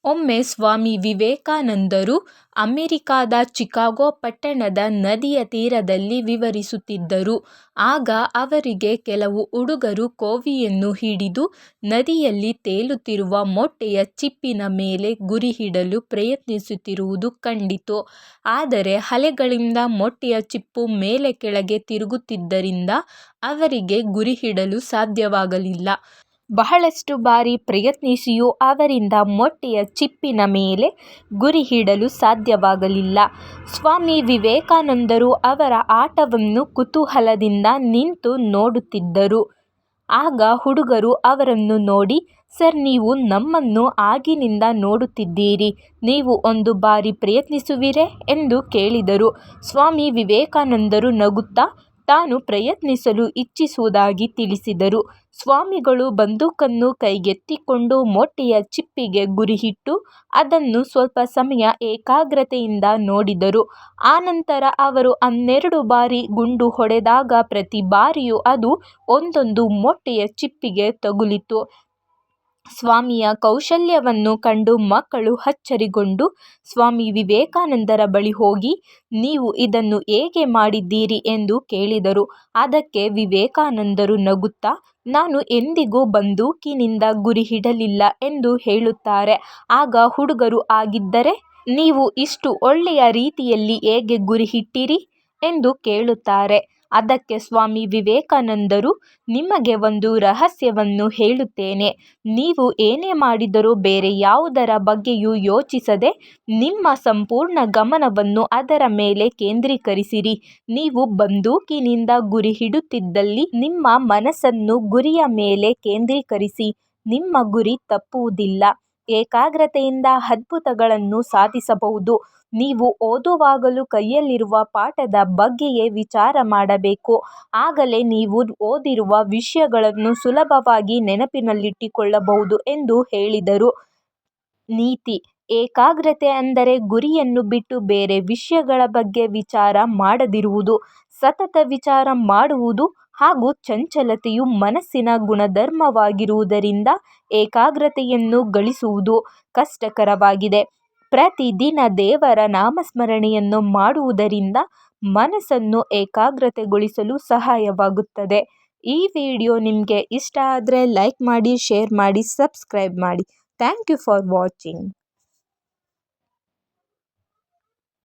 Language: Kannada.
ಒಮ್ಮೆ ಸ್ವಾಮಿ ವಿವೇಕಾನಂದರು ಅಮೆರಿಕಾದ ಚಿಕಾಗೋ ಪಟ್ಟಣದ ನದಿಯ ತೀರದಲ್ಲಿ ವಿಹರಿಸುತ್ತಿದ್ದರು. ಆಗ ಅವರಿಗೆ ಕೆಲವು ಹುಡುಗರು ಕೋವಿಯನ್ನು ಹಿಡಿದು ನದಿಯಲ್ಲಿ ತೇಲುತ್ತಿರುವ ಮೊಟ್ಟೆಯ ಚಿಪ್ಪಿನ ಮೇಲೆ ಗುರಿಯಿಡಲು ಪ್ರಯತ್ನಿಸುತ್ತಿರುವುದು ಕಂಡಿತು. ಆದರೆ ಅಲೆಗಳಿಂದ ಮೊಟ್ಟೆಯ ಚಿಪ್ಪು ಮೇಲೆ ಕೆಳಗೆ ತಿರುಗುತ್ತಿದ್ದರಿಂದ ಅವರಿಗೆ ಗುರಿಯಿಡಲು ಸಾಧ್ಯವಾಗಲಿಲ್ಲ. ಬಹಳಷ್ಟು ಬಾರಿ ಪ್ರಯತ್ನಿಸಿಯೂ ಅವರಿಂದ ಮೊಟ್ಟೆಯ ಚಿಪ್ಪಿನ ಮೇಲೆ ಗುರಿಯಿಡಲು ಸಾಧ್ಯವಾಗಲಿಲ್ಲ. ಸ್ವಾಮಿ ವಿವೇಕಾನಂದರು ಅವರ ಆಟವನ್ನು ಕುತೂಹಲದಿಂದ ನಿಂತು ನೋಡುತ್ತಿದ್ದರು. ಆಗ ಹುಡುಗರು ಅವರನ್ನು ನೋಡಿ, "ಸರ್, ನೀವು ನಮ್ಮನ್ನು ಆಗಿನಿಂದ ನೋಡುತ್ತಿದ್ದೀರಿ. ನೀವು ಒಂದು ಬಾರಿ ಪ್ರಯತ್ನಿಸುವಿರೇ?" ಎಂದು ಕೇಳಿದರು. ಸ್ವಾಮಿ ವಿವೇಕಾನಂದರು ನಗುತ್ತಾ ತಾನು ಪ್ರಯತ್ನಿಸಲು ಇಚ್ಛಿಸುವುದಾಗಿ ತಿಳಿಸಿದರು. ಸ್ವಾಮಿಗಳು ಬಂದೂಕನ್ನು ಕೈಗೆತ್ತಿಕೊಂಡು ಮೊಟ್ಟೆಯ ಚಿಪ್ಪಿಗೆ ಗುರಿಯಿಟ್ಟು ಅದನ್ನು ಸ್ವಲ್ಪ ಸಮಯ ಏಕಾಗ್ರತೆಯಿಂದ ನೋಡಿದರು. ಆನಂತರ ಅವರು 12 ಬಾರಿ ಗುಂಡು ಹೊಡೆದಾಗ ಪ್ರತಿ ಬಾರಿಯೂ ಅದು ಒಂದೊಂದು ಮೊಟ್ಟೆಯ ಚಿಪ್ಪಿಗೆ ತಗುಲಿತು. ಸ್ವಾಮಿಯ ಕೌಶಲ್ಯವನ್ನು ಕಂಡು ಮಕ್ಕಳು ಅಚ್ಚರಿಗೊಂಡು ಸ್ವಾಮಿ ವಿವೇಕಾನಂದರ ಬಳಿ ಹೋಗಿ, "ನೀವು ಇದನ್ನು ಹೇಗೆ ಮಾಡಿದ್ದೀರಿ?" ಎಂದು ಕೇಳಿದರು. ಅದಕ್ಕೆ ವಿವೇಕಾನಂದರು ನಗುತ್ತಾ, "ನಾನು ಎಂದಿಗೂ ಬಂದೂಕಿನಿಂದ ಗುರಿಯಿಡಲಿಲ್ಲ" ಎಂದು ಹೇಳುತ್ತಾರೆ. ಆಗ ಹುಡುಗರು, "ಹಾಗಿದ್ದರೆ ನೀವು ಇಷ್ಟು ಒಳ್ಳೆಯ ರೀತಿಯಲ್ಲಿ ಹೇಗೆ ಗುರಿಯಿಟ್ಟಿರಿ?" ಎಂದು ಕೇಳುತ್ತಾರೆ. ಅದಕ್ಕೆ ಸ್ವಾಮಿ ವಿವೇಕಾನಂದರು, "ನಿಮಗೆ ಒಂದು ರಹಸ್ಯವನ್ನು ಹೇಳುತ್ತೇನೆ. ನೀವು ಏನೇ ಮಾಡಿದರೂ ಬೇರೆ ಯಾವುದರ ಬಗ್ಗೆಯೂ ಯೋಚಿಸದೆ ನಿಮ್ಮ ಸಂಪೂರ್ಣ ಗಮನವನ್ನು ಅದರ ಮೇಲೆ ಕೇಂದ್ರೀಕರಿಸಿರಿ. ನೀವು ಬಂದೂಕಿನಿಂದ ಗುರಿಯಿಡುತ್ತಿದ್ದಲ್ಲಿ ನಿಮ್ಮ ಮನಸ್ಸನ್ನು ಗುರಿಯ ಮೇಲೆ ಕೇಂದ್ರೀಕರಿಸಿ. ನಿಮ್ಮ ಗುರಿ ತಪ್ಪುವುದಿಲ್ಲ. ಏಕಾಗ್ರತೆಯಿಂದ ಅದ್ಭುತಗಳನ್ನು ಸಾಧಿಸಬಹುದು. ನೀವು ಓದುವಾಗಲೂ ಕೈಯಲ್ಲಿರುವ ಪಾಠದ ಬಗ್ಗೆಯೇ ವಿಚಾರ ಮಾಡಬೇಕು. ಆಗಲೇ ನೀವು ಓದಿರುವ ವಿಷಯಗಳನ್ನು ಸುಲಭವಾಗಿ ನೆನಪಿನಲ್ಲಿಟ್ಟುಕೊಳ್ಳಬಹುದು" ಎಂದು ಹೇಳಿದರು. ನೀತಿ: ಏಕಾಗ್ರತೆ ಅಂದರೆ ಗುರಿಯನ್ನು ಬಿಟ್ಟು ಬೇರೆ ವಿಷಯಗಳ ಬಗ್ಗೆ ವಿಚಾರ ಮಾಡದಿರುವುದು. ಸತತ ವಿಚಾರ ಮಾಡುವುದು ಹಾಗೂ ಚಂಚಲತೆಯು ಮನಸ್ಸಿನ ಗುಣಧರ್ಮವಾಗಿರುವುದರಿಂದ ಏಕಾಗ್ರತೆಯನ್ನು ಗಳಿಸುವುದು ಕಷ್ಟಕರವಾಗಿದೆ. ಪ್ರತಿದಿನ ದೇವರ ನಾಮಸ್ಮರಣೆಯನ್ನು ಮಾಡುವುದರಿಂದ ಮನಸ್ಸನ್ನು ಏಕಾಗ್ರತೆಗೊಳಿಸಲು ಸಹಾಯವಾಗುತ್ತದೆ. ಈ ವಿಡಿಯೋ ನಿಮಗೆ ಇಷ್ಟ ಆದರೆ ಲೈಕ್ ಮಾಡಿ, ಶೇರ್ ಮಾಡಿ, ಸಬ್ಸ್ಕ್ರೈಬ್ ಮಾಡಿ. Thank you for watching.